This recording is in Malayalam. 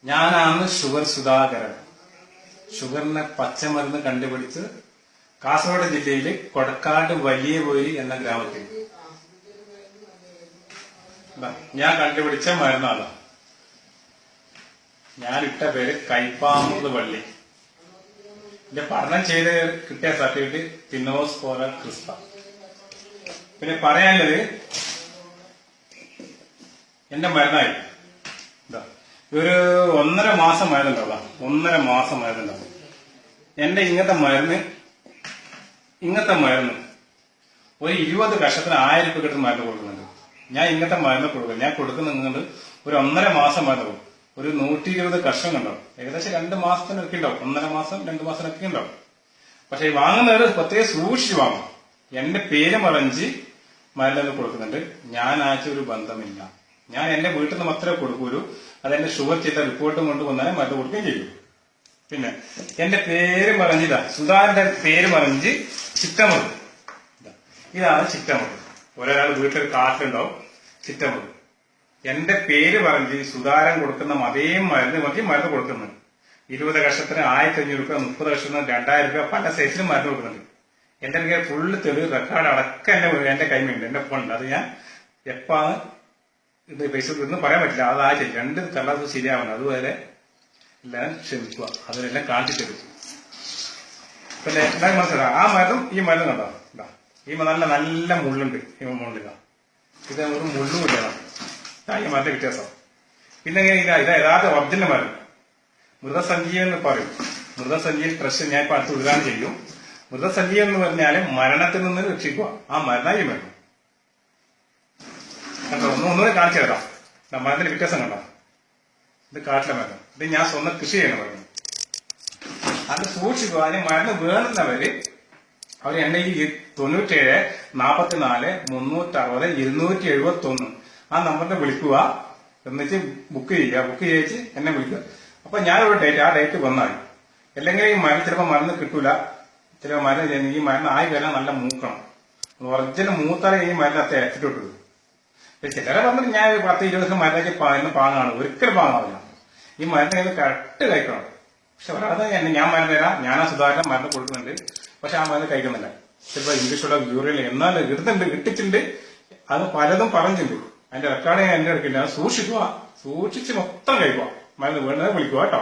ഞാനാണ് ഷുഗർ സുധാകരൻ. ഷുഗറിനെ പച്ചമരുന്ന് കണ്ടുപിടിച്ച് കാസർഗോഡ് ജില്ലയില് കൊടക്കാട് വലിയ പോയി എന്ന ഗ്രാമത്തിൽ ഞാൻ കണ്ടുപിടിച്ച മരുന്നാണ്. ഞാനിട്ട പേര് കൈപ്പാമൂത് വള്ളി. എന്റെ പഠനം ചെയ്ത് കിട്ടിയ സർട്ടിഫിക്കറ്റ് തിന്നോസ്പോറ ക്രിസ്പ. പിന്നെ പറയാനുള്ളത് എന്റെ മരുന്നായി ഒരു 1.5 മാസം മരുന്നുണ്ടാവും. 1.5 മാസം മരുന്നുണ്ടാവും. എന്റെ ഇങ്ങനത്തെ മരുന്ന് ഒരു 20 കഷത്തിന് 1000 രൂപ കിട്ടുന്ന മരുന്ന് കൊടുക്കുന്നുണ്ട്. ഞാൻ ഇങ്ങനത്തെ മരുന്ന് കൊടുക്കും. ഞാൻ കൊടുക്കുന്നുണ്ട് ഒരു 1.5 മാസം മരുന്ന് കൊടുക്കും. ഒരു 120 കർഷം ഉണ്ടാവും. ഏകദേശം 2 മാസത്തിനൊക്കെ ഉണ്ടാവും. 1.5 മാസം 2 മാസത്തിനൊക്കെ ഉണ്ടാവും. പക്ഷെ ഈ വാങ്ങുന്നവർ പ്രത്യേകം സൂക്ഷിച്ച് വാങ്ങും. എന്റെ പേര് മറഞ്ച് മരുന്നൊക്കെ കൊടുക്കുന്നുണ്ട്. ഞാൻ ഒരു ബന്ധമില്ല. ഞാൻ എന്റെ വീട്ടിൽ നിന്ന് മാത്രമേ കൊടുക്കൂലൂ. അതെന്റെ ഷുഗർ ചെയ്ത റിപ്പോർട്ടും കൊണ്ട് വന്നാലും മരുന്ന് കൊടുക്കുകയും ചെയ്യും. പിന്നെ എന്റെ പേര് പറഞ്ഞില്ല, സുധാകരന്റെ പേര് പറഞ്ഞ് ചിറ്റമൃത്. ഇതാണ് ചിറ്റമൃത്. ഒരാൾ വീട്ടിൽ കാട്ടിലുണ്ടാവും ചിറ്റമൃത്. എന്റെ പേര് പറഞ്ഞ് സുധാകരൻ കൊടുക്കുന്ന അതേ മരുന്ന് മരുന്ന് കൊടുക്കുന്നുണ്ട്. 20 കഷത്തിന് 1500 രൂപ, 30 കഷത്തിന് 2000 രൂപ, പല സൈസിലും മരുന്ന് കൊടുക്കുന്നുണ്ട്. എന്റെ ഫുള്ള് തെളിവ് റെക്കോർഡ് അടക്കം എന്റെ കൈമുണ്ട്, എന്റെ ഫോണുണ്ട്. അത് ഞാൻ എപ്പാണ് ഇത് പൈസ ഇന്ന് പറയാൻ പറ്റില്ല. അതാഴ്ച 2 കള്ളാസ് ശരിയാവണം. അതുവരെ എല്ലാം ക്ഷമിക്കുക. അതിനെല്ലാം കാണിച്ചു തരും. പിന്നെ എന്തായാലും മനസ്സിലാക്കാം. ആ മരുന്നും ഈ മരുന്നും കണ്ടോ, ഈ നല്ല മുള്ളുണ്ട്. ഈ മുള്ളില്ല, ഇത് ഒരു മുള്ളുമില്ല. ഈ മരുന്ന് വ്യത്യാസം. പിന്നെ ഇത് യഥാർത്ഥ ഒറിജിനൽ മരുന്ന് മൃതസഞ്ജീവൻ എന്ന് പറയും. മൃതസഞ്ജീവൻ ട്രസ്റ്റ് ഞാൻ ഇപ്പൊ അടുത്ത് ഉദ്ഘാടനം ചെയ്യും. മൃതസഞ്ജീവൻ എന്ന് പറഞ്ഞാല് മരണത്തിൽ നിന്ന് രക്ഷിക്കുക. ആ മരുന്നായി മരുന്ന് കണ്ടോ. ഒന്നുകൂടെ കാണിച്ചു തരാം. മരുന്നിന് വ്യത്യാസം കണ്ടോ. ഇത് കാട്ടിലെ മരുന്ന്. ഇത് ഞാൻ സ്വന്തം കൃഷി ചെയ്യണ മരുന്ന്. അത് സൂക്ഷിക്കുക. അതിന് മരുന്ന് വേണമെന്നവര് അവർ എന്നെ ഈ 97 44 360 271 ആ നമ്പറിനെ വിളിക്കുക. എന്നിട്ട് ബുക്ക് ചെയ്യിച്ച് എന്നെ വിളിക്കുക. അപ്പൊ ഞാനൊരു ഡേറ്റ്, ആ ഡേറ്റ് വന്നാൽ അല്ലെങ്കിൽ ഈ മരുന്ന് ചിലപ്പോൾ മരുന്ന് കിട്ടൂല. ചിലപ്പോൾ മരുന്ന് ഈ മരുന്ന് ആയി വരാൻ നല്ല മൂക്കണം. ഒറിജിനൽ മൂത്താലെ ഈ മരുന്ന് അത്ര എത്തിട്ടു. ചിലരെ പറഞ്ഞിട്ട് ഞാൻ 10-20 ദിവസം മരുന്നൊക്കെ പാങ്ങാണ്. ഒരിക്കലും പാങ്ങാവില്ല. ഈ മരുന്ന് കറക്റ്റ് കഴിക്കണം. പക്ഷെ ഒരാളെ ഞാൻ മരുന്ന് തരാം, ഞാനാ സുധാകരൻ മരുന്ന് കൊടുക്കുന്നുണ്ട്. പക്ഷെ ആ മരുന്ന് കഴിക്കുന്നില്ല. ചിലപ്പോൾ ഇംഗ്ലീഷുള്ള യൂറിയൽ എന്നാൽ ഇട്ടിട്ടുണ്ട്. അത് പലതും പറഞ്ഞിട്ടുണ്ട്. അതിന്റെ റെക്കോർഡ് ഞാൻ എന്റെ എടുക്കില്ല. സൂക്ഷിക്കുക, സൂക്ഷിച്ച് മൊത്തം കഴിക്കുക. മരുന്ന് വേണ്ടത് വിളിക്കുക കേട്ടോ.